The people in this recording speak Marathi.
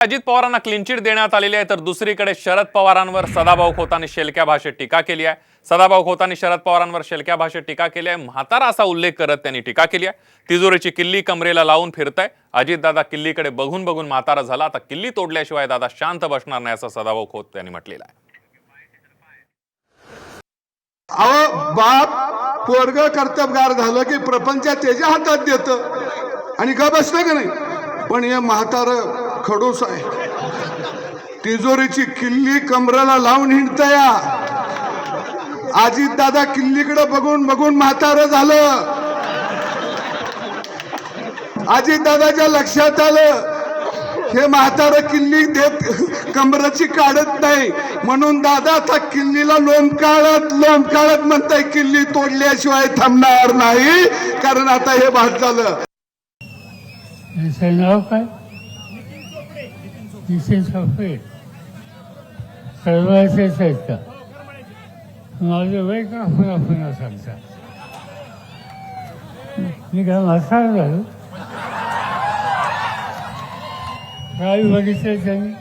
अजित पवारांना क्लीन चिट देण्यात आलेली आहे, तर दुसरीकडे शरद पवारांवर सदाभाऊ खोतांनी शेलक्या भाषेत टीका केली आहे। सदाभाऊ खोतांनी शरद पवारांवर शेलक्या भाषेत टीका केली आहे। म्हातारा असा उल्लेख करत त्यांनी टीका केली आहे। तिजोरीची किल्ली कमरेला लावून फिरताय। अजितदादा किल्लीकडे बघून बघून म्हातारा झाला, आता किल्ली तोडल्याशिवाय दादा शांत बसणार नाही असं सदाभाऊ खोत यांनी म्हटलेलं आहे। अहो बाप पोरग कर्तबगार झालं की प्रपंच त्याच्या हातात देतं आणि का बसतं का नाही। पण हे म्हातारं खडूस आहे, तिजोरीची किल्ली कमरेला लावून हिंडतया। अजित दादा किल्लीकडे बघून बघून म्हातारं झालं। अजित दादाच्या लक्षात आलं हे म्हातारं किल्ली देत कमराची काढत नाही, म्हणून दादा आता किल्लीला लोंबकाळत म्हणताय किल्ली तोडल्याशिवाय थांबणार नाही, कारण आता हे भात झालं। नाव काय नितीन चोपडे सर्वांचेच आहेत का? माझं वय का पुन्हा पुन्हा सांगता मी काय म्हातारा झालो? काय बघितलं त्यांनी?